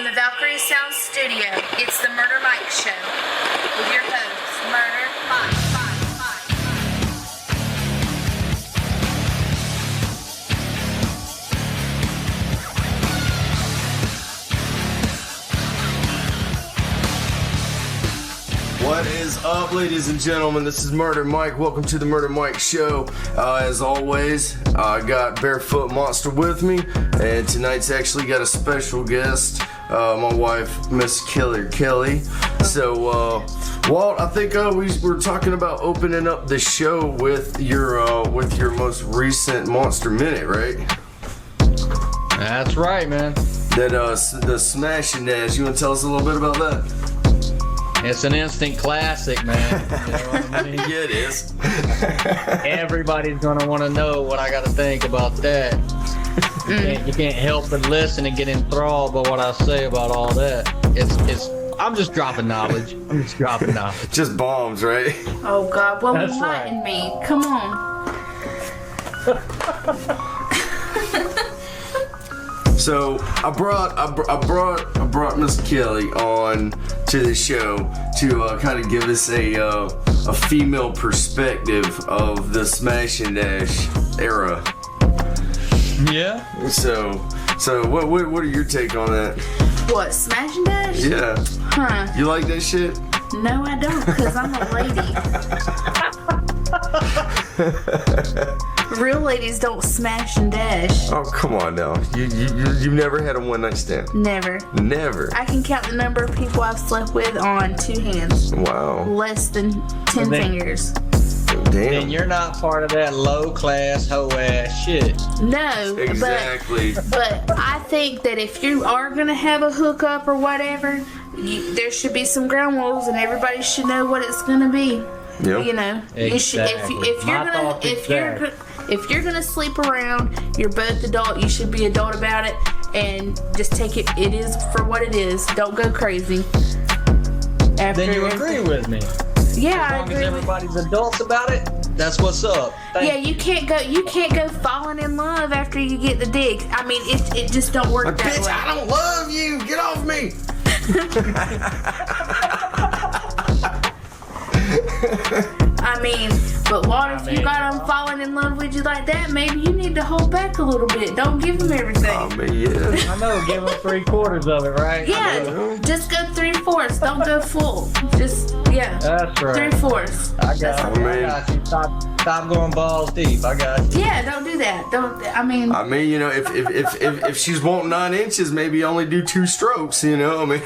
From the Valkyrie Sound Studio, it's the Murder Mike Show with your hosts, Murder Mike. What is up, ladies and gentlemen? This is Murder Mike. Welcome to the Murder Mike Show. As always, I got Barefoot Monster with me, and tonight's actually got a special guest, my wife, Miss Killer Kelly. So, Walt, I think we're talking about opening up the show with your most recent Monster Minute, right? That's right, man. The Smash and Dash. You want to tell us a little bit about that? It's an instant classic, man. You know what I mean? Yeah, it is. Everybody's gonna want to know what I got to think about that. You can't help but listen and get enthralled by what I say about all that. I'm just dropping knowledge. Just bombs, right? Oh God, well, That's enlighten right. me. Come on. So I brought Miss Kelly on to the show to kind of give us a female perspective of the Smash and Dash era. Yeah. So what are your take on that? What, Smash and Dash? Yeah. Huh. You like that shit? No, I don't, because I'm a lady. Real ladies don't smash and dash. Oh, come on now. You've never had a one-night stand? Never. Never. I can count the number of people I've slept with on 2 hands. Wow. Less than 10 fingers. Damn. Then you're not part of that low-class hoe-ass shit. No, Exactly. but I think that if you are gonna have a hookup or whatever, there should be some ground rules, and everybody should know what it's gonna be. Yep. You know, you should, if you're gonna sleep around, you're both adult. You should be adult about it, and just take it. It is for what it is. Don't go crazy. Then you agree with me. Yeah, As I long agree. as everybody's adults about it, that's what's up. Yeah, you can't go falling in love after you get the dick. I mean, it just don't work that Bitch, way. I don't love you. Get off me. I mean, but what if you got them falling in love with you like that? Maybe you need to hold back a little bit. Don't give them everything. I mean, yeah. I know, give them 3/4 of it, right? Yeah, just go 3/4. Don't go full. Just, yeah. That's right. 3/4. I got you. Stop going balls deep. I got you. Yeah, don't do that. I mean, You know, if she's wanting 9 inches, maybe only do 2 strokes. You know, I mean.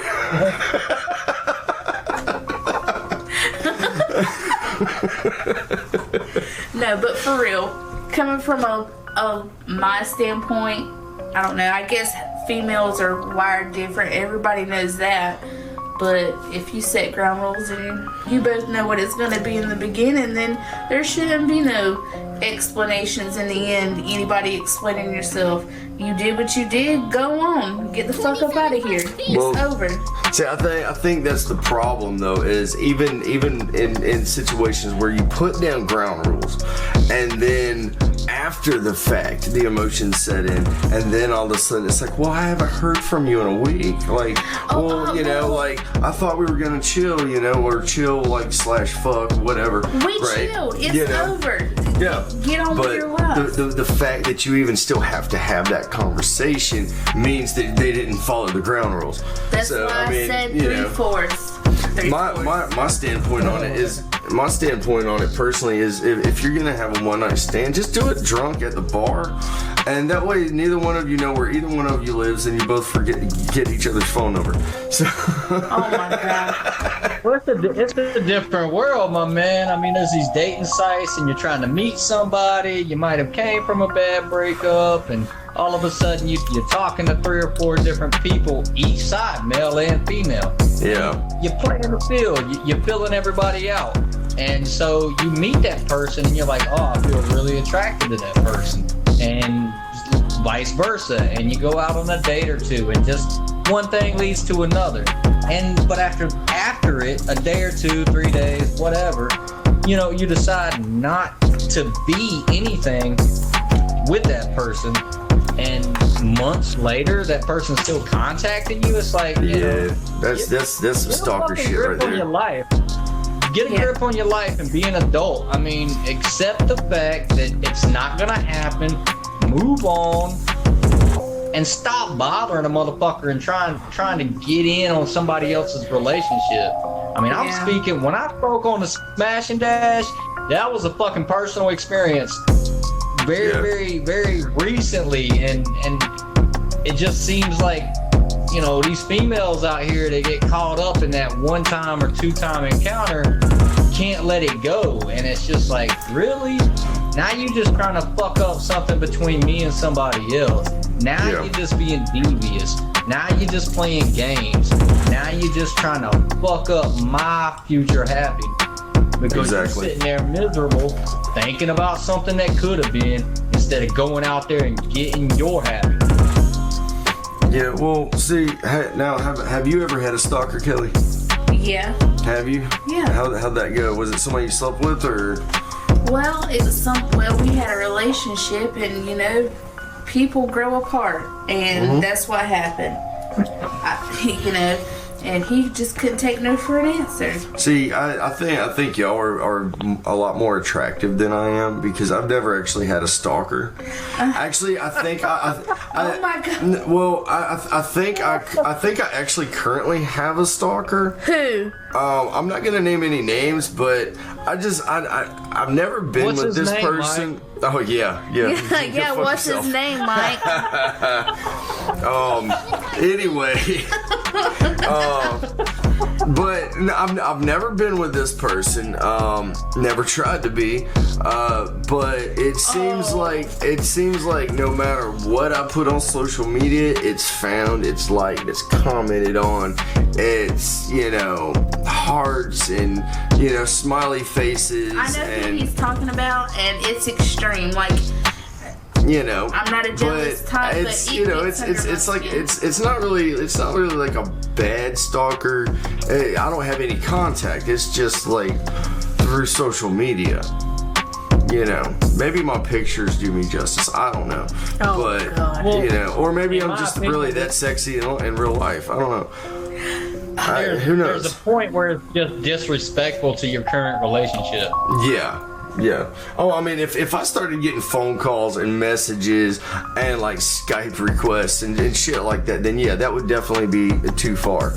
no, but for real, coming from my standpoint, I don't know. I guess females are wired different. Everybody knows that. But if you set ground rules and you both know what it's going to be in the beginning, then there shouldn't be no explanations in the end. Anybody explaining yourself. You did what you did. Go on. Get the fuck up out of here. It's over. See, I think that's the problem, though, is even in situations where you put down ground rules, and then after the fact, the emotions set in, and then all of a sudden it's like, well, I haven't heard from you in a week. Like, I thought we were gonna chill, you know, or chill like / fuck, whatever. We chilled. It's over. Yeah. Get on with your life. The fact that you even still have to have that conversation means that they didn't follow the ground rules. That's why I said 3/4. My standpoint on it is, my standpoint on it personally is, if you're gonna have a one-night stand, just do it drunk at the bar, and that way neither one of you know where either one of you lives, and you both forget to get each other's phone number. So. Oh my God. Well, it's a different world, my man. I mean, there's these dating sites, and you're trying to meet somebody. You might have came from a bad breakup, and all of a sudden you're talking to 3 or 4 different people, each side, male and female. Yeah. You're playing the field. You're filling everybody out. And so you meet that person, and you're like, oh, I feel really attracted to that person. And vice versa. And you go out on a date or 2, and just one thing leads to another. But after it, a day or 2, 3 days, whatever, you decide not to be anything with that person. and months later that person's still contacting you, it's like, you know, that's some get a stalker fucking shit grip right on your there. life. Get a grip on your life and be an adult. I mean, accept the fact that it's not gonna happen. Move on and stop bothering a motherfucker and trying to get in on somebody else's relationship. I mean, I'm speaking, when I spoke on the Smash and Dash, that was a fucking personal experience. Very, very recently, and it just seems like, you know, these females out here, they get caught up in that one time or two time encounter, can't let it go, and it's just like, really? Now you just trying to fuck up something between me and somebody else. Now you're just being devious. Now you're just playing games. Now you're just trying to fuck up my future happiness. Because you're sitting there miserable, thinking about something that could have been, instead of going out there and getting your happiness. Yeah, well, see, now, have you ever had a stalker, Kelly? Yeah. Have you? Yeah. How'd that go? Was it somebody you slept with, or? Well, it was we had a relationship, and, you know, people grow apart, and that's what happened. You know, and he just couldn't take no for an answer. See, I think y'all are a lot more attractive than I am, because I've never actually had a stalker. Actually, I think oh my God. Well, I think I actually currently have a stalker. Who? I'm not gonna name any names, but I've never been What's with his this name, person. Mike? Oh yeah. Yeah, Go fuck what's yourself. his name, Mike? Anyway, but no, I've never been with this person. Never tried to be. But it seems like no matter what I put on social media, it's found, it's liked, it's commented on, it's, you know, hearts and, you know, smiley faces. I know who and he's talking about, and it's extreme. Like, you know, I'm not a jealous type, it's, but you know, gets it's under it's my like skin. it's not really like a bad stalker. I don't have any contact. It's just like through social media. You know, maybe my pictures do me justice. I don't know, but God. you know, or maybe In I'm my just opinion, really that sexy in real life. I don't know. Who knows? There's a point where it's just disrespectful to your current relationship. Yeah. Oh, I mean, if I started getting phone calls and messages and like Skype requests and shit like that, then yeah, that would definitely be too far.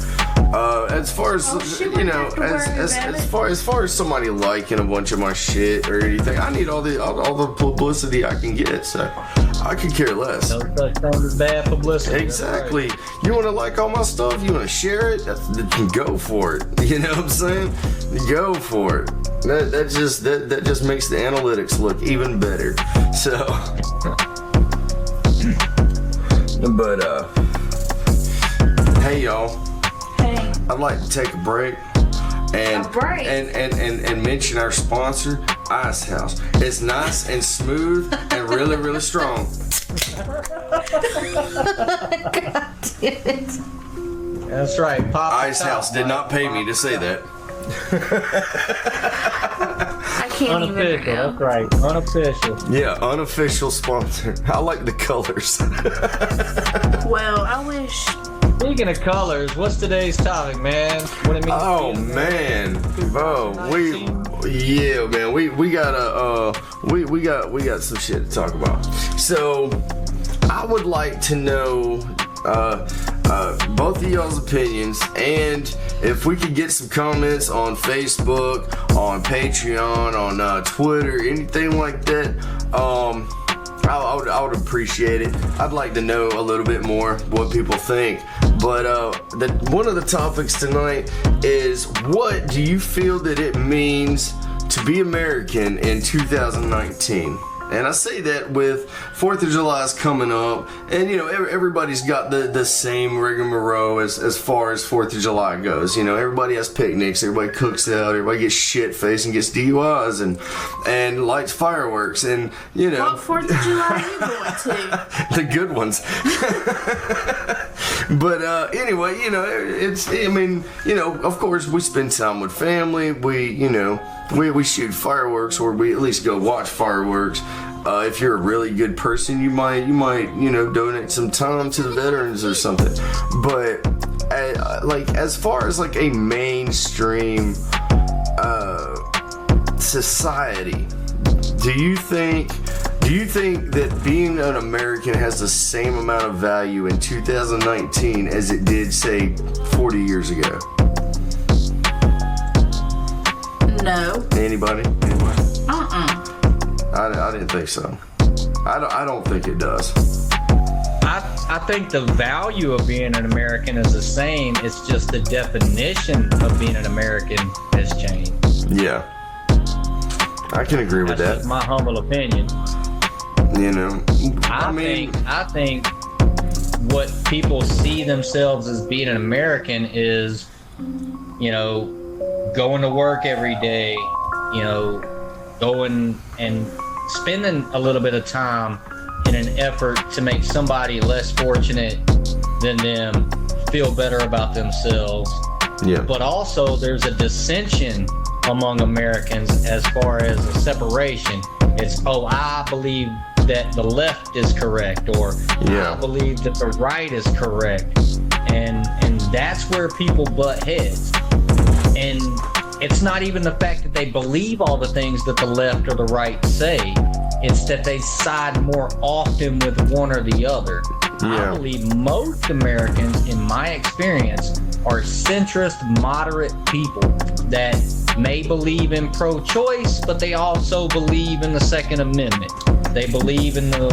As far as you know, as far as somebody liking a bunch of my shit or anything, I need all the publicity I can get. So I could care less. No such thing as bad publicity. Exactly. That's right. You want to like all my stuff? You want to share it? Go for it. You know what I'm saying? Go for it. That just makes the analytics look even better. So, but hey y'all, Hey. I'd like to take a break and and mention our sponsor, Ice House. It's nice and smooth and really, really strong. God damn it. That's right. Pop Ice House did not pay me to say that. I can't even. Unofficial. That's right. Unofficial. Yeah, unofficial sponsor. I like the colors. Well, I wish. Speaking of colors, what's today's topic, man? What it means? Oh man, bro, we got some shit to talk about. So I would like to know both of y'all's opinions, and if we could get some comments on Facebook, on Patreon, on Twitter, anything like that. I would appreciate it. I'd like to know a little bit more what people think. But one of the topics tonight is, what do you feel that it means to be American in 2019? And I say that with 4th of July is coming up, and you know, everybody's got the same rigmarole as far as 4th of July goes. You know, everybody has picnics, everybody cooks out, everybody gets shit faced and gets DUIs and lights fireworks, and you know. What 4th of July are you going to? The good ones. But anyway, you know, I mean, you know, of course we spend time with family. We shoot fireworks, or we at least go watch fireworks. If you're a really good person, you might donate some time to the veterans or something. But like as far as like a mainstream society, do you think that being an American has the same amount of value in 2019 as it did, say, 40 years ago? No. Anybody? I didn't think so. I don't think it does. I think the value of being an American is the same. It's just the definition of being an American has changed. Yeah. I can agree with That's that. just my humble opinion. You know, I think what people see themselves as being an American is, going to work every day, going and spending a little bit of time in an effort to make somebody less fortunate than them feel better about themselves. yeah. But also there's a dissension among Americans as far as a separation. It's, I believe that the left is correct, or Yeah. I believe that the right is correct. And that's where people butt heads. And it's not even the fact that they believe all the things that the left or the right say. It's that they side more often with one or the other. Yeah. I believe most Americans, in my experience, are centrist, moderate people that may believe in pro-choice, but they also believe in the Second Amendment. They believe in the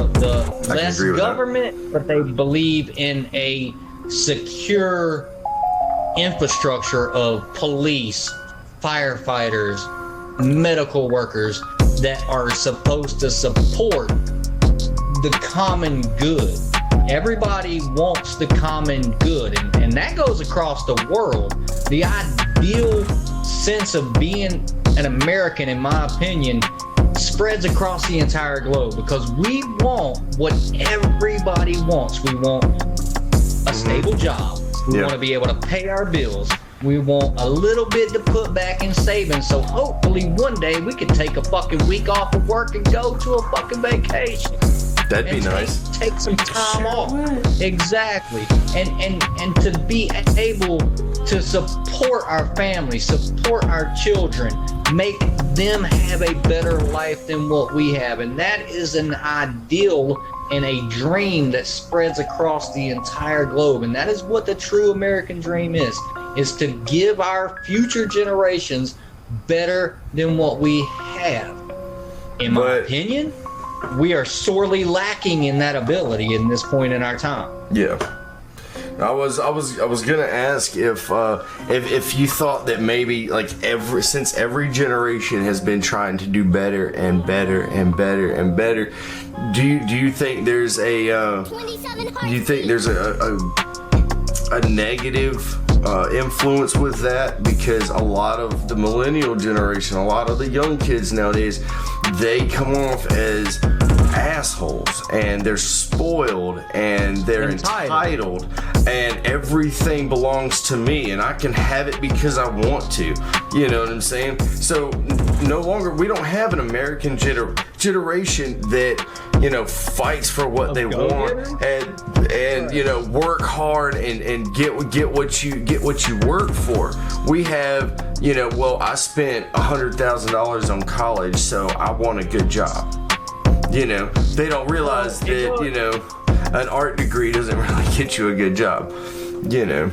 less agree with government, but they believe in a secure infrastructure of police, firefighters, medical workers that are supposed to support the common good. Everybody wants the common good, and that goes across the world. The ideal sense of being an American, in my opinion, spreads across the entire globe, because we want what everybody wants. We want a stable job. We Yeah. want to be able to pay our bills. We want a little bit to put back in savings, so hopefully one day we can take a fucking week off of work and go to a fucking vacation. That'd be And nice. Take some time off. would. Exactly. And to be able to support our family, support our children, make them have a better life than what we have. And that is an ideal and a dream that spreads across the entire globe. And that is what the true American dream is to give our future generations better than what we have. In my But- opinion, we are sorely lacking in that ability in this point in our time. Yeah. I was gonna ask if you thought that maybe like since every generation has been trying to do better and better and better and better, do you think there's a negative influence with that? Because a lot of the millennial generation, a lot of the young kids nowadays, they come off as assholes, and they're spoiled, and they're entitled, and everything belongs to me, and I can have it because I want to. You know what I'm saying? So no longer, we don't have an American generation that fights for what they want and work hard and get what you work for. We have I spent $100,000 on college, so I want a good job. They don't realize that an art degree doesn't really get you a good job.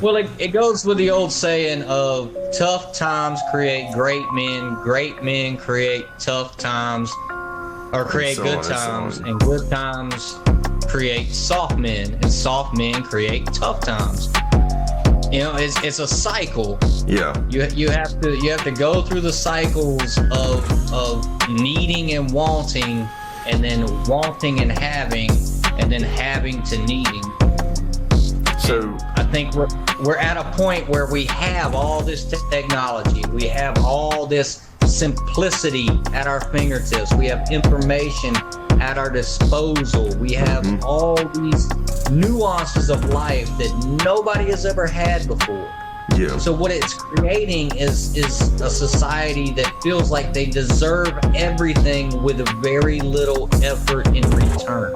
Well, it goes with the old saying of tough times create great men create tough times, or create good times, and good times create soft men, and soft men create tough times. It's a cycle. Yeah. You have to go through the cycles of needing and wanting, and then wanting and having, and then having to needing. So I think we're at a point where we have all this technology. We have all this simplicity at our fingertips. We have information at our disposal. We have all these nuances of life that nobody has ever had before. Yeah. So what it's creating is a society that feels like they deserve everything with a very little effort in return.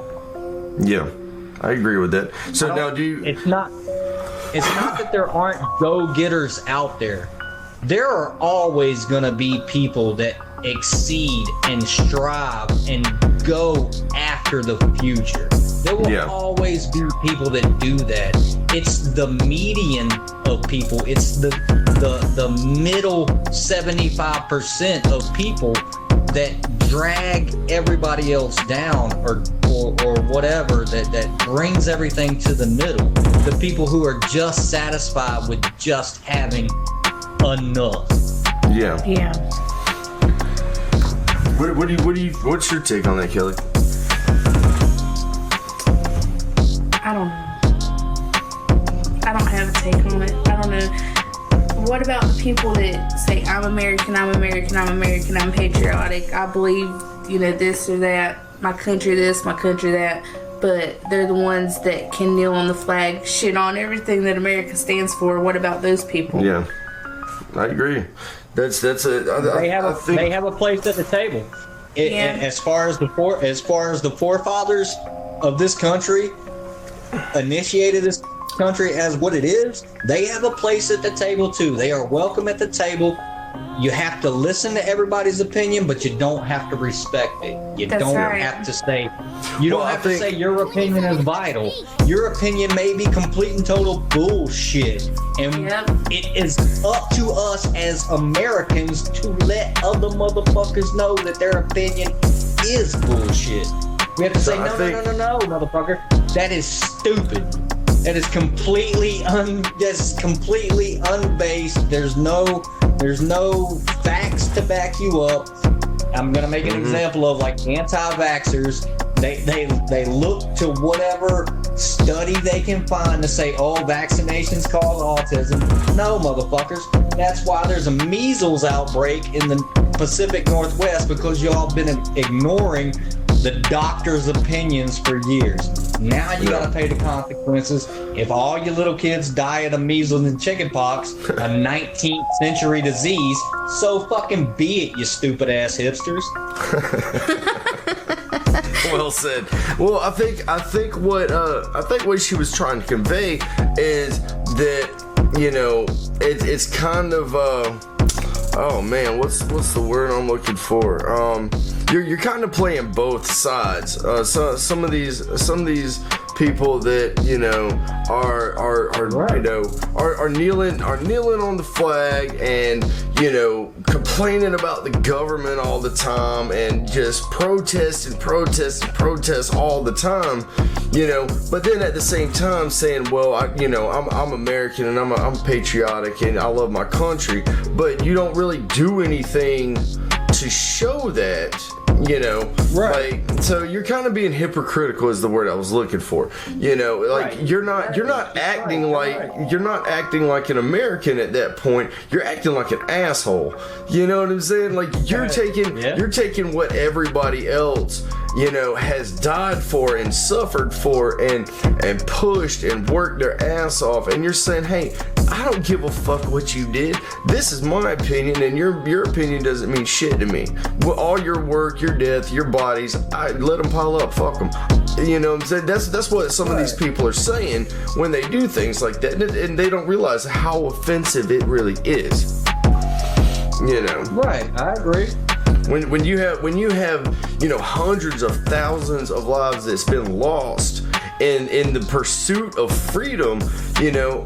Yeah, I agree with that. So now do you... It's not that there aren't go-getters out there. There are always going to be people that exceed and strive and go after the future. There will always be people that do that. It's the median of people. It's the middle 75% of people that drag everybody else down or whatever, that brings everything to the middle. The people who are just satisfied with just having enough. Yeah. Yeah. What's your take on that, Kelly? I don't know. I don't have a take on it. I don't know. What about the people that say, I'm American, I'm American, I'm American, I'm patriotic, I believe, this or that, my country this, my country that, but they're the ones that can kneel on the flag, shit on everything that America stands for. What about those people? Yeah, I agree. They have a place at the table. As far as the forefathers of this country initiated this country as what it is, they have a place at the table too. They are welcome at the table. You have to listen to everybody's opinion, but you don't have to respect it. That's don't right. have to say your opinion is vital. Your opinion may be complete and total bullshit. And it is up to us as Americans to let other motherfuckers know that their opinion is bullshit. We have to say, no, motherfucker. That is stupid. That is completely unbased. There's no facts to back you up. I'm gonna make an example of like anti-vaxxers. They look to whatever study they can find to say, oh, vaccinations cause autism. No, motherfuckers. That's why there's a measles outbreak in the Pacific Northwest, because y'all been ignoring the doctor's opinions for years. Now you gotta pay the consequences. If all your little kids die of measles and chickenpox, a 19th century disease, so fucking be it, you stupid ass hipsters. Well said. Well, I think what she was trying to convey is that it's kind of oh man, what's the word I'm looking for? You're kind of playing both sides. So some of these people that are kneeling on the flag and complaining about the government all the time and just protest all the time, but then at the same time saying, well, I'm American and I'm patriotic and I love my country, but you don't really do anything to show that. Right. Like, so you're kind of being hypocritical is the word I was looking for. Right. you're not acting like an American at that point. You're acting like an asshole. You know what I'm saying? Like you're taking what everybody else, has died for and suffered for and pushed and worked their ass off, and you're saying, hey, I don't give a fuck what you did. This is my opinion, and your opinion doesn't mean shit to me. Well, all your work, your death, your bodies, I let them pile up. Fuck them. You know what I'm saying? That's what some of these people are saying when they do things like that, and they don't realize how offensive it really is. Right. I agree. When you have hundreds of thousands of lives that's been lost in the pursuit of freedom,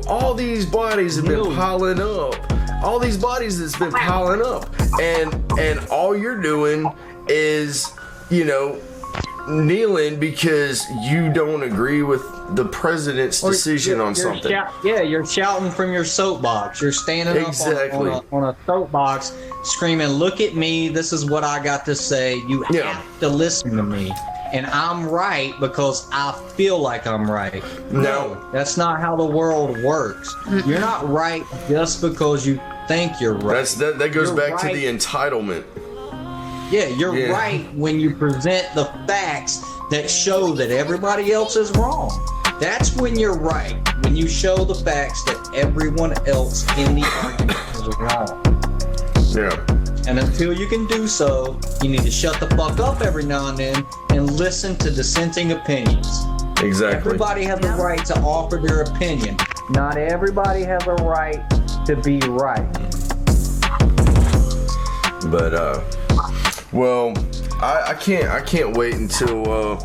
all these bodies have been piling up. All these bodies that's been piling up, and all you're doing is kneeling because you don't agree with the president's decision on something. You're shouting from your soapbox. You're standing up on a soapbox screaming, look at me, this is what I got to say. You have to listen to me. And I'm right because I feel like I'm right. No, that's not how the world works. You're not right just because you think you're right. That goes back to the entitlement. Yeah, you're right when you present the facts that show that everybody else is wrong. That's when you're right. When and you show the facts that everyone else in the argument is wrong. Yeah. And until you can do so, you need to shut the fuck up every now and then and listen to dissenting opinions. Exactly. Everybody has the right to offer their opinion. Not everybody has a right to be right. But well, I can't wait until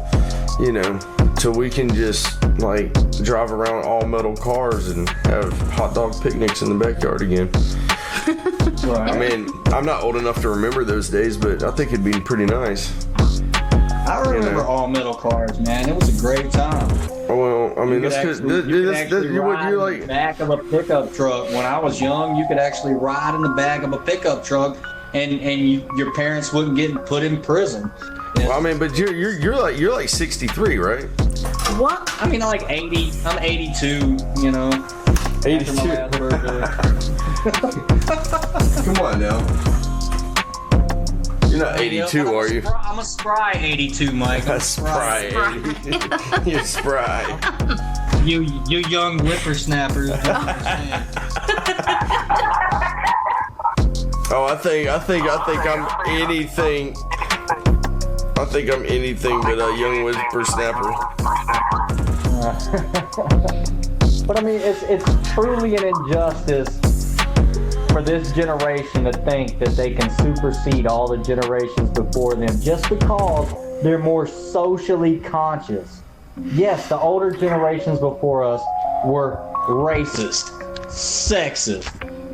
till we can just like drive around all metal cars and have hot dog picnics in the backyard again. Right. I mean, I'm not old enough to remember those days, but I think it'd be pretty nice. I remember all metal cars, man. It was a great time. Well, I mean, You that's could because actually ride you're in the like, back of a pickup truck. When I was young, you could actually ride in the back of a pickup truck, and your parents wouldn't get put in prison. well, I mean, but you're like 63, right? What? I mean, like 80. I'm 82. You know. 82. After my last birthday. Come on now. You're not 82, are you? I'm a spry 82, Mike. I'm a Spry. You're spry. You young whippersnappers. Oh, I think I'm anything. I think I'm anything but a young whippersnapper. But I mean, it's truly an injustice for this generation to think that they can supersede all the generations before them just because they're more socially conscious. Yes, the older generations before us were racist, sexist.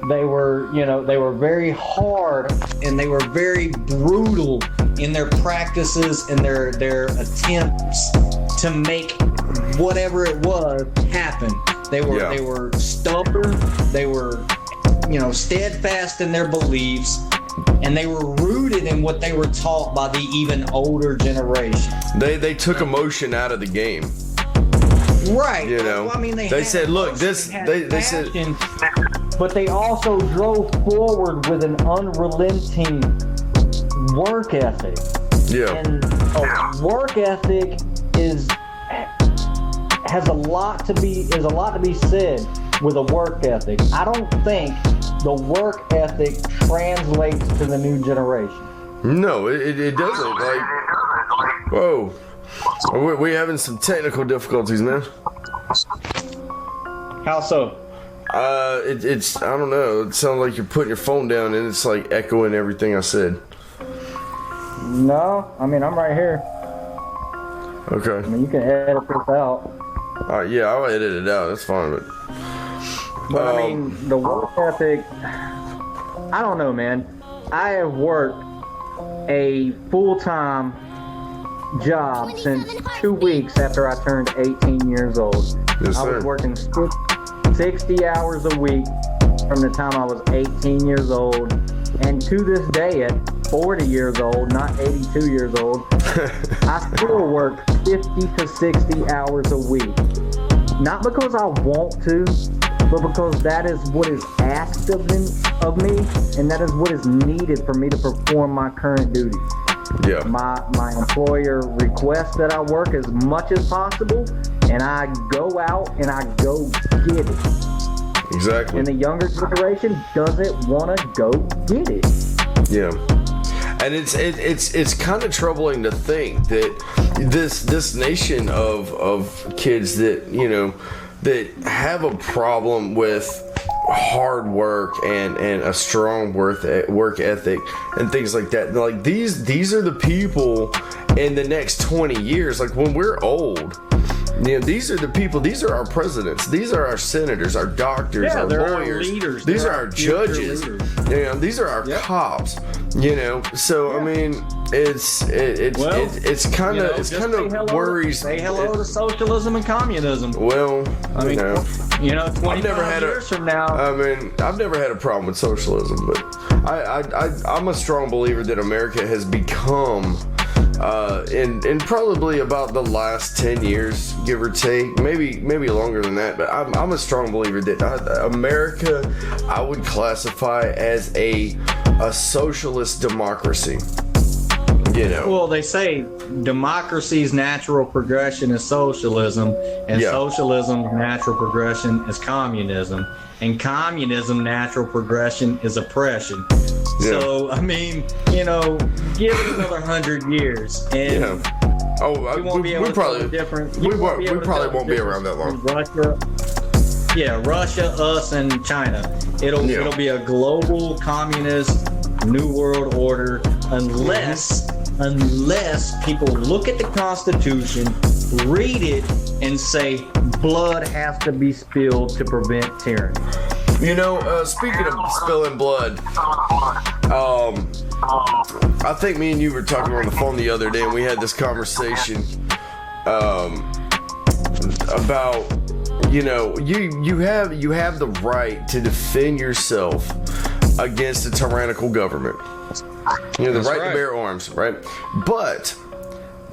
They were very hard and they were very brutal in their practices and their attempts to make whatever it was happen. They were stubborn, they were steadfast in their beliefs, and they were rooted in what they were taught by the even older generation. They took emotion out of the game. Right. Well, I mean, they said, look, this. They said, but they also drove forward with an unrelenting work ethic. yeah, And a work ethic has a lot to be said with a work ethic. I don't think the work ethic translates to the new generation. no, it doesn't. Like, whoa, we having some technical difficulties, man. How so? It's I don't know. It sounds like you're putting your phone down and it's like echoing everything I said. No, I mean, I'm right here. Okay. I mean, you can edit this out. Yeah, I'll edit it out. That's fine. But I mean, the work ethic, I don't know, man. I have worked a full-time job since 2 weeks after I turned 18 years old. Yes, I was sir. working 60 hours a week from the time I was 18 years old. And to this day, at 40 years old, not 82 years old, I still work 50 to 60 hours a week. Not because I want to, but because that is what is asked of me, and that is what is needed for me to perform my current duties. Yeah. My employer requests that I work as much as possible, and I go out and I go get it. Exactly. And the younger generation doesn't want to go get it. Yeah. And it's kind of troubling to think that this nation of kids that that have a problem with hard work and a strong work ethic and things like that. Like these are the people in the next 20 years. Like when we're old. These are the people. These are our presidents. These are our senators, our doctors, our lawyers. Leaders. These are our judges. These are our cops. So I mean, it's kind of worries. Say hello to socialism and communism. Well, I mean, 25 years from now. I mean, I've never had a problem with socialism, but I'm a strong believer that America has become. In probably about the last 10 years, give or take, maybe longer than that, but I'm a strong believer that America, I would classify as a socialist democracy. You know. Well, they say democracy's natural progression is socialism, and Yeah. socialism's natural progression is communism, and communism natural progression is oppression. Yeah. So, I mean, you know, give it another 100 years, and Yeah. Oh, we won't be able we to probably tell the difference. we You won't be able to probably tell the won't be difference around that long. between Russia, us, and China. It'll Yeah. be a global communist new world order unless people look at the Constitution, read it, and say blood has to be spilled to prevent tyranny. You know, speaking of spilling blood, I think me and you were talking on the phone the other day, and we had this conversation about, you know, you have the right to defend yourself against a tyrannical government. You know, the That's right right. to bear arms, right? But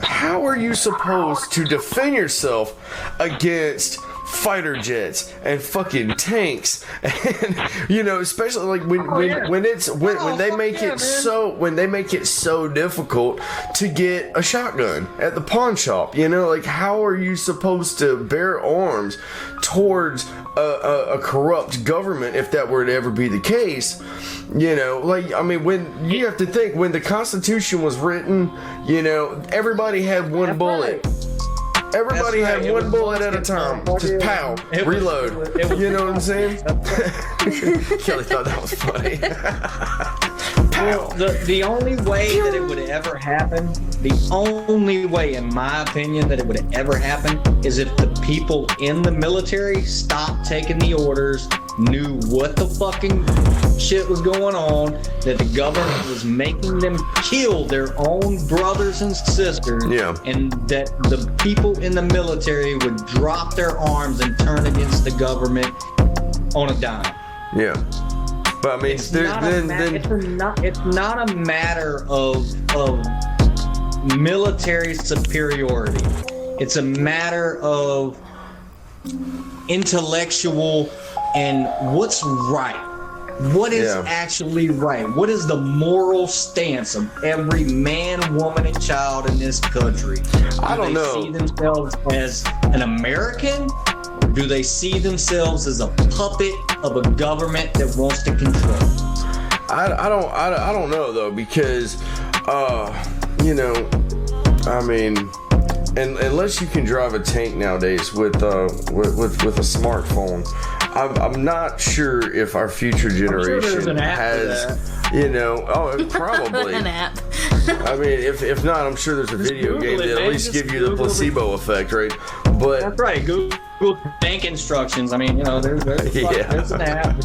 how are you supposed to defend yourself against fighter jets and fucking tanks, and you know, especially like when they make it so difficult to get a shotgun at the pawn shop? You know, like, how are you supposed to bear arms towards a corrupt government if that were to ever be the case? You know, like, I mean, when you have to think, when the Constitution was written, you know, everybody had one bullet. Everybody That's right. had It one was bullet at a musket time. ball. Just pow, It was- reload. it was- You know what I'm saying? Kelly thought that was funny. Well, the only way that it would ever happen, the only way, in my opinion, that it would ever happen is if the people in the military stopped taking the orders, knew what the fucking shit was going on, that the government was making them kill their own brothers and sisters, Yeah. and that the people in the military would drop their arms and turn against the government on a dime. Yeah. But I mean, It's not a matter of military superiority. It's a matter of intellectual and what's right. What is Yeah. actually right? What is the moral stance of every man, woman, and child in this country? I don't know. Do they see themselves as an American? Or do they see themselves as a puppet of a government that wants to control? I don't know though, because you know, I mean, unless you can drive a tank nowadays with a smartphone, I'm not sure if our future generation there's an app for has, you know, probably. An app. I mean, if not, I'm sure there's a video Google game it, that at man. least Just give you the Google it. placebo effect, right? But That's right. Google bank instructions. I mean, you know, there's an app.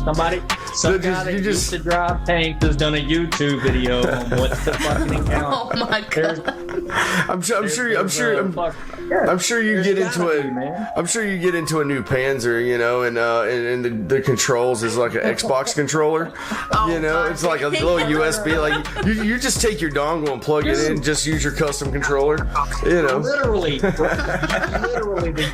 Some guy that used to drive tanks has done a YouTube video on what's the fucking account. Oh my god. I'm sure you get into a new Panzer, you know, and the controls is like an Xbox controller. You know, God. it's like a little USB. Like you just take your dongle and plug it in, just use your custom controller. You know. Literally, the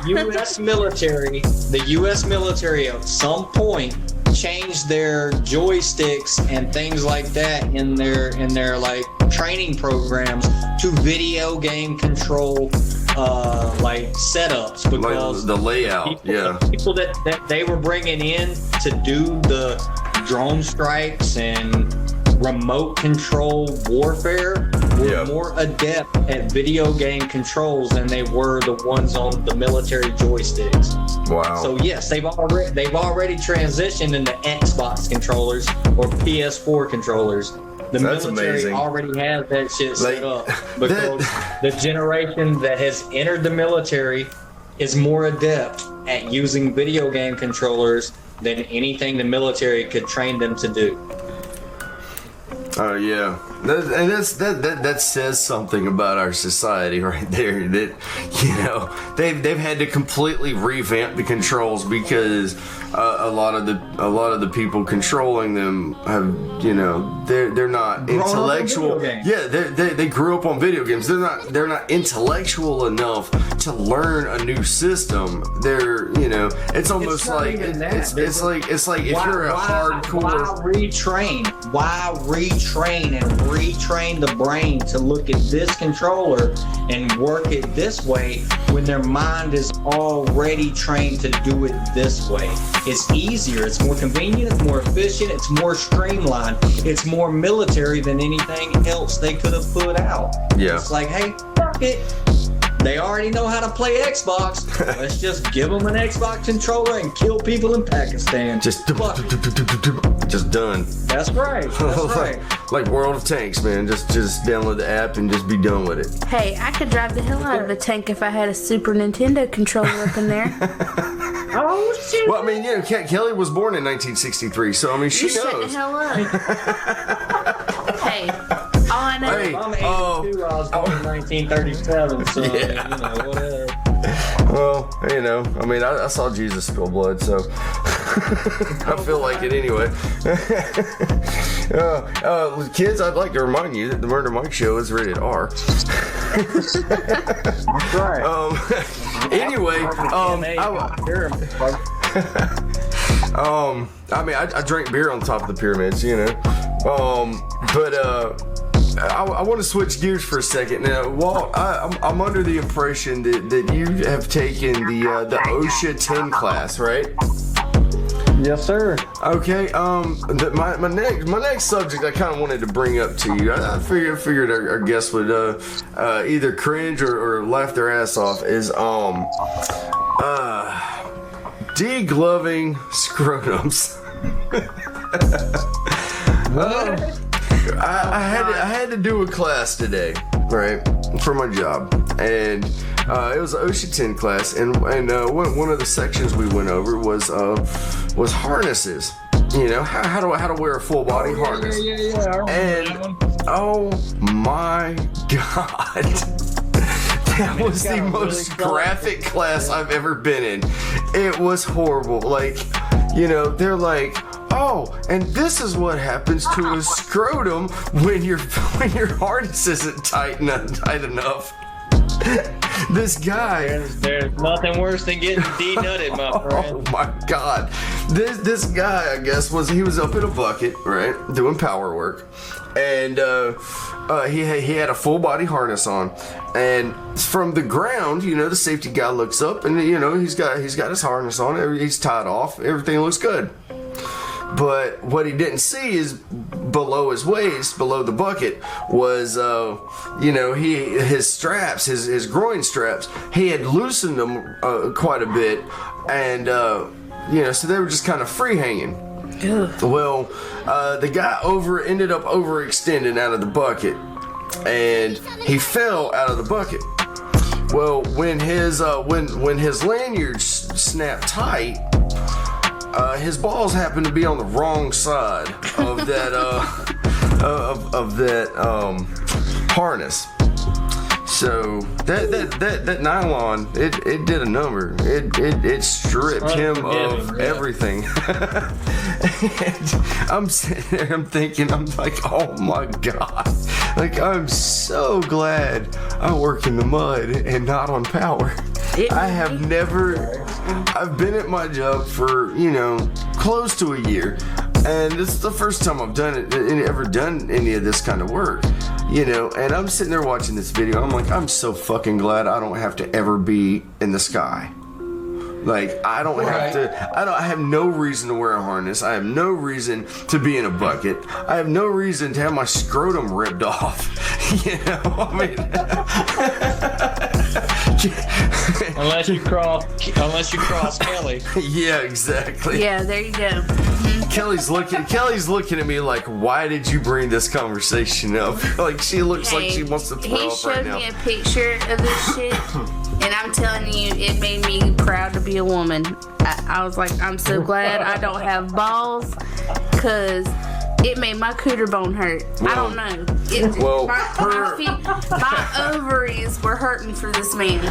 U.S. military at some point changed their joysticks and things like that in their like training programs to video game control like setups, because Like the layout, people that they were bringing in to do the drone strikes and remote control warfare were more adept at video game controls than they were the ones on the military joysticks. Wow. So yes, they've already transitioned into Xbox controllers or PS4 controllers. The That's military amazing. already has that shit set Like, up, because the generation that has entered the military is more adept at using video game controllers than anything the military could train them to do. Oh yeah, that says something about our society right there. That, you know, they've had to completely revamp the controls because a lot of the people controlling them have, you know, they're not Grown up on intellectual. video games. Yeah, they grew up on video games. They're not intellectual enough to learn a new system. They're, you know, it's almost not like even that. it's like if you're a hardcore. Why retrain and retrain the brain to look at this controller and work it this way when their mind is already trained to do it this way. It's easier, it's more convenient, it's more efficient, it's more streamlined, it's more military than anything else they could have put out. Yeah. It's like, hey, fuck it. They already know how to play Xbox. Let's just give them an Xbox controller and kill people in Pakistan. Just Fuck it. just done. That's right. That's right. Like World of Tanks, man. Just download the app and just be done with it. Hey, I could drive the hell out of a tank if I had a Super Nintendo controller up in there. Oh shit. Well, I mean, you know, Kelly was born in 1963, so I mean, she You shut the knows. hell up. Hey, all I know Hey, I'm 82. I was born in 1937, so Yeah. you know whatever. Well, you know, I mean, I saw Jesus spill blood, so I feel like it anyway. Kids, I'd like to remind you that the Murder Mike Show is rated R. That's right. Anyway, I mean, I drink beer on top of the pyramids, you know. I want to switch gears for a second. Now, Walt, I'm under the impression that you have taken the OSHA 10 class, right? Yes, sir. Okay. My next subject I kind of wanted to bring up to you. I figured our guests would either cringe or laugh their ass off. Is degloving scrotums. I had to do a class today, right, for my job, and it was an OSHA 10 class, and one of the sections we went over was harnesses. You know, how to wear a full body harness. Yeah. And oh my god. That was the most graphic class I've ever been in. It was horrible. Like, you know, they're like, oh, and this is what happens to a scrotum when your harness isn't tight enough. This guy. There's nothing worse than getting denutted, my friend. Oh my god. This guy, I guess, was up in a bucket, right, doing power work, and he had a full body harness on, and from the ground, you know, the safety guy looks up, and you know he's got his harness on, he's tied off, everything looks good. But what he didn't see is below his waist, below the bucket, was, you know, his straps, his groin straps, he had loosened them quite a bit, and, you know, so they were just kind of free hanging. Well, the guy ended up overextending out of the bucket, and he fell out of the bucket. Well, when his lanyard snapped tight, his balls happened to be on the wrong side of that harness. So that nylon, it did a number. It stripped him of everything. And I'm sitting there, I'm thinking, I'm like, oh my god. Like, I'm so glad I work in the mud and not on power. I've been at my job for, you know, close to a year, and it's the first time I've ever done any of this kind of work, you know, and I'm sitting there watching this video, I'm like, I'm so fucking glad I don't have to ever be in the sky. Like, I have no reason to wear a harness. I have no reason to be in a bucket. I have no reason to have my scrotum ripped off. You know, I mean, Unless you cross Kelly. Yeah, exactly. Yeah, there you go. Kelly's looking at me like, why did you bring this conversation up? Like, she looks like she wants to throw up right now. He showed me a picture of this shit, and I'm telling you, it made me proud to be a woman. I was like, I'm so glad I don't have balls, because it made my cooter bone hurt. I don't know. My ovaries were hurting for this man.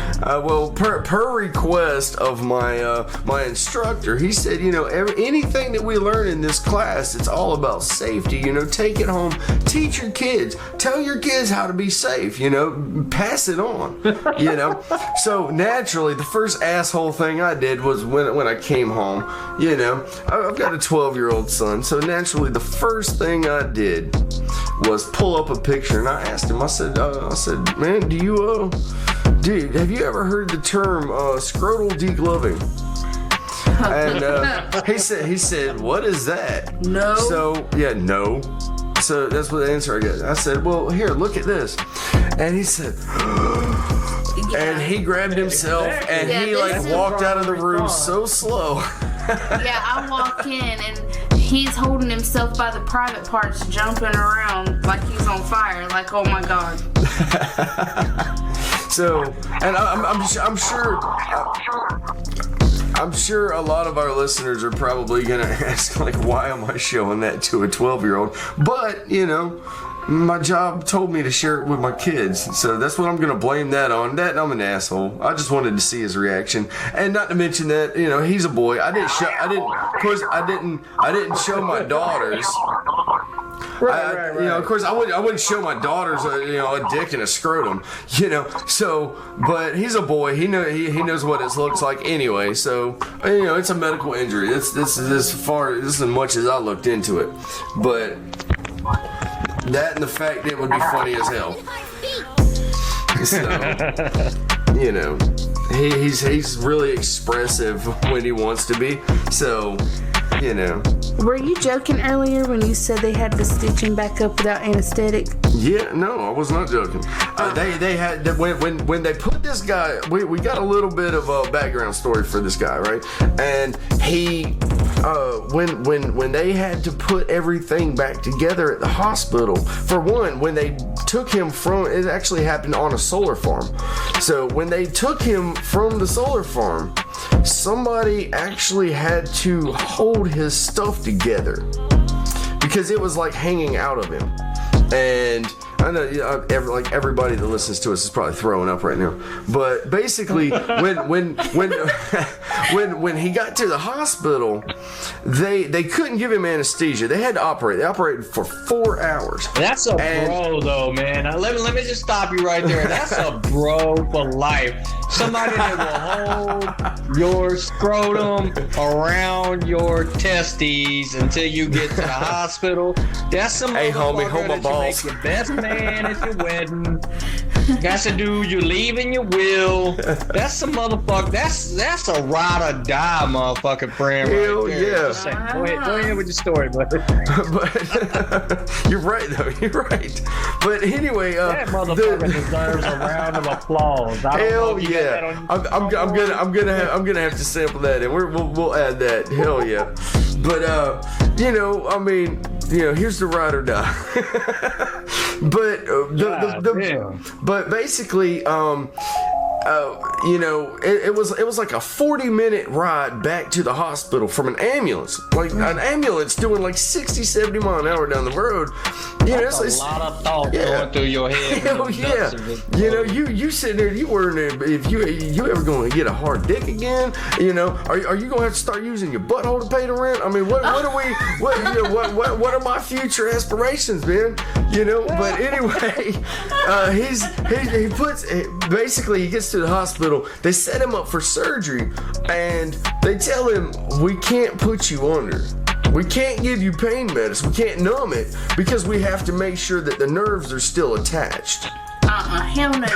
Per request of my instructor, he said, you know, anything that we learn in this class, it's all about safety. You know, take it home, teach your kids, tell your kids how to be safe. You know, pass it on. You know, so naturally, the first asshole thing I did was when I came home. You know, I've got a 12-year-old son, so naturally, the first first thing I did was pull up a picture, and I asked him. I said, man, have you ever heard the term scrotal degloving? And he said, what is that? No. So yeah, no. So that's what the answer I got. I said, well, here, look at this. And he said, and he grabbed himself and he like walked out of the room so slow. Yeah, I walk in and he's holding himself by the private parts, jumping around like he's on fire. Like, oh my god. So, and I'm sure a lot of our listeners are probably gonna ask, like, why am I showing that to a 12-year-old? But, you know, my job told me to share it with my kids, so that's what I'm gonna blame that on. That I'm an asshole. I just wanted to see his reaction, and not to mention that, you know, he's a boy. I didn't show my daughters. Right. You know, of course, I wouldn't show my daughters, a dick and a scrotum, you know. So, but he's a boy. He knows what it looks like anyway. So, you know, it's a medical injury. This is as much as I looked into it. But that and the fact that it would be funny as hell. So, you know, he's really expressive when he wants to be. So, you know. Were you joking earlier when you said they had to stitch him back up without anesthetic? Yeah, no, I was not joking. They had when they put this guy. We got a little bit of a background story for this guy, right? And he, when they had to put everything back together at the hospital. For one, when they took him from, it actually happened on a solar farm. So when they took him from the solar farm, somebody actually had to hold his stuff together because it was like hanging out of him. And I know everybody that listens to us is probably throwing up right now. But basically, when he got to the hospital, they couldn't give him anesthesia. They had to operate. They operated for 4 hours. That's a bro, though, man. Let me just stop you right there. That's a bro for life. Somebody that will hold your scrotum around your testes until you get to the hospital. That's some homie, hold my balls. Make your best man at your wedding. That's a dude you leave in your will. That's some motherfucker. That's a ride or die motherfucking friend. Hell right there. yeah. Just saying. Go ahead with your story, buddy. But you're right though. You're right. But anyway, that motherfucker deserves a round of applause. Hell yeah. I'm gonna have to sample that and we'll add that. Hell yeah. But you know, I mean, you know, here's the ride or die. But basically, you know, it was like a 40-minute ride back to the hospital from an ambulance. Like an ambulance doing like 60, 70 mile an hour down the road. You know, it's a lot of thoughts going through your head. Hell yeah. You know, you sitting there, you worrying if you ever going to get a hard dick again. You know, are you going to have to start using your butthole to pay the rent? I mean, what are my future aspirations, man? You know, but anyway, he puts basically he gets to the hospital. They set him up for surgery, and they tell him, we can't put you under. We can't give you pain medicine. We can't numb it because we have to make sure that the nerves are still attached. Hell no.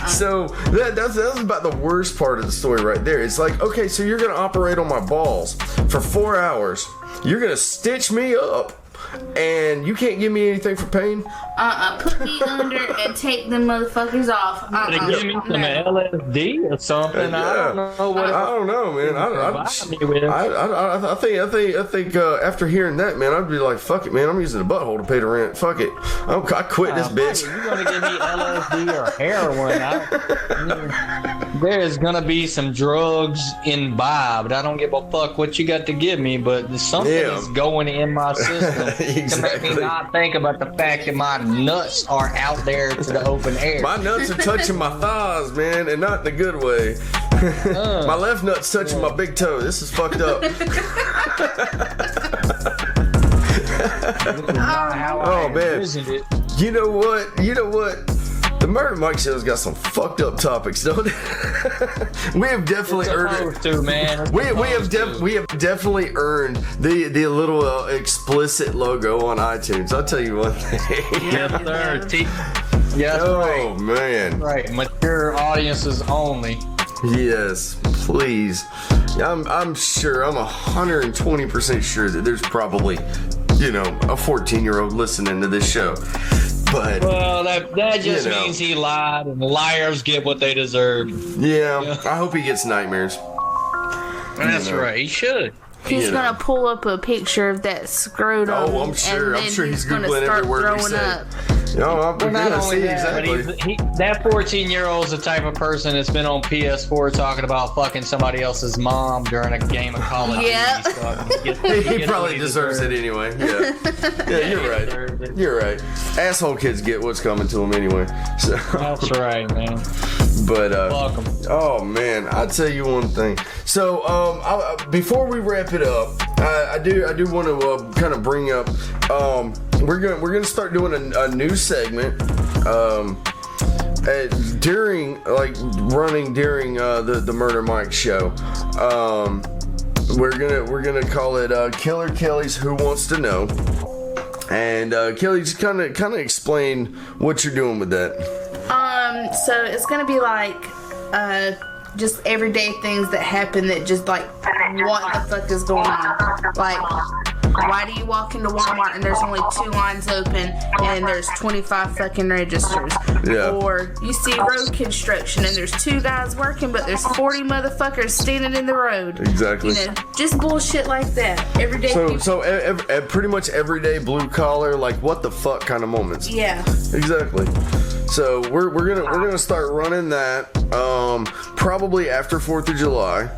So that's about the worst part of the story right there. It's like, okay, so you're gonna operate on my balls for 4 hours. You're gonna stitch me up. And you can't give me anything for pain? Put me under and take them motherfuckers off. Give me some LSD or something. Yeah. I don't know what. I don't know, man. I think after hearing that, man, I'd be like, fuck it, man. I'm using a butthole to pay the rent. Fuck it. I quit this bitch. You're gonna give me LSD or heroin? There's gonna be some drugs imbibed. I don't give a fuck what you got to give me, but something is going in my system. Exactly. To make me not think about the fact that my nuts are out there to the open air. My nuts are touching my thighs, man, and not in a good way. My left nut's touching my big toe. This is fucked up. Oh man. You know what? The Murder Mike Show's got some fucked up topics, don't it? We have definitely earned it. We have definitely earned the little explicit logo on iTunes. I'll tell you one thing. Yes, sir. Yes, Oh right. man. Right. Mature audiences only. Yes, please. I'm sure. I'm 120% sure that there's probably, a 14-year-old listening to this show. But Well, that just means he lied, and liars get what they deserve. yeah, I hope he gets nightmares. That's right. He should. He's gonna pull up a picture of that scrotum. Oh, I'm sure. And I'm sure then he's gonna Googling start every word we throwing say. up. I'm Well, not gonna only see that, exactly. but that 14-year-old's the type of person that's been on PS4 talking about fucking somebody else's mom during a game of Call of Duty. Yeah. So, I mean, He gets probably what deserves it deserves. anyway. Yeah, you're right. You're right. Asshole kids get what's coming to them anyway. So, That's right, man. but Fuck 'em. oh man, I'll tell you one thing. So before we wrap it up, I do want to kind of bring up. We're gonna start doing a new segment. During the Murder Mike show. We're gonna call it Killer Kelly's Who Wants to Know. And Kelly, just kind of explain what you're doing with that. So it's gonna be like, just everyday things that happen that just like, what the fuck is going on? Like, why do you walk into Walmart and there's only 2 lines open and there's 25 fucking registers? Yeah. Or you see road construction and there's 2 guys working but there's 40 motherfuckers standing in the road. Exactly. Just bullshit like that. Everyday people. So pretty much everyday blue collar, like what the fuck kind of moments. Yeah. Exactly. So we're gonna start running that probably after 4th of July.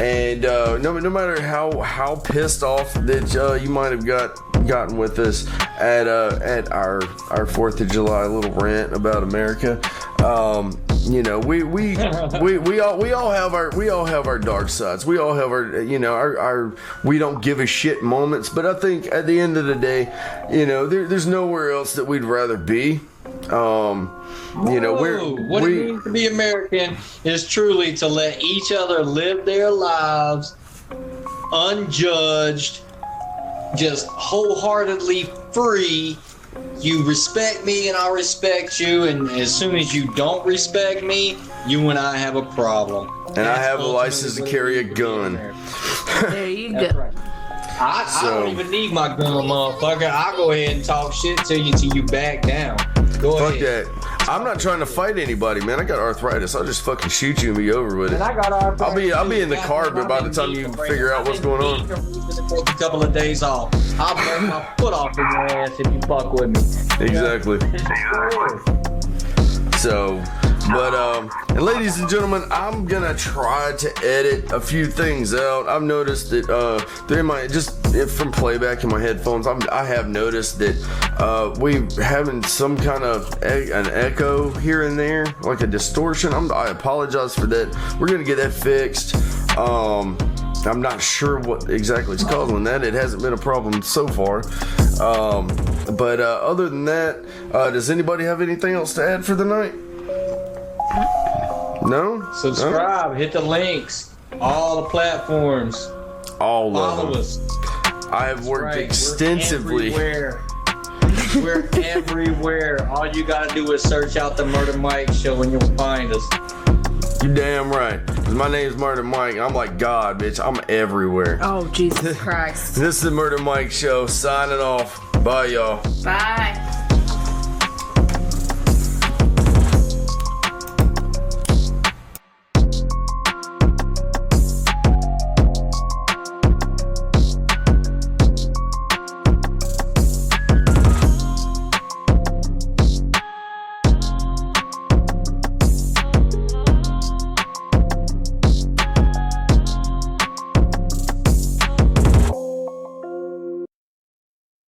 And no matter how pissed off that you might have gotten with us at our 4th of July little rant about America, we all have our dark sides. We all have our we don't give a shit moments. But I think at the end of the day, there's nowhere else that we'd rather be. What it means to be American is truly to let each other live their lives unjudged, just wholeheartedly free. You respect me and I respect you, and as soon as you don't respect me, you and I have a problem. And I have a license to carry a gun. There you That's go. right. I don't even need my gun, motherfucker. I'll go ahead and talk shit to you till you back down. Go Fuck ahead. that. I'm not trying to fight anybody, man. I got arthritis. I'll just fucking shoot you and be over with it. And I got our. I'll be in the car, but by the time you figure out what's going on. Take a couple of days off. I'll break my foot off in your ass if you fuck with me. Exactly. So, but and ladies and gentlemen, I'm gonna try to edit a few things out. I've noticed that from playback in my headphones, I have noticed that we having some kind of an echo here and there, like a distortion. I apologize for that. We're gonna get that fixed. I'm not sure what exactly is causing that. It hasn't been a problem so far. But other than that, does anybody have anything else to add for the night? No? Subscribe, hit the links, all the platforms. All of Follow them. us. I have worked Right, extensively. We're everywhere. All you gotta do is search out the Murder Mike Show and you'll find us. You damn right. 'Cause my name's Murder Mike. I'm like God, bitch. I'm everywhere. Oh, Jesus Christ. This is the Murder Mike Show. Signing off. Bye, y'all. Bye.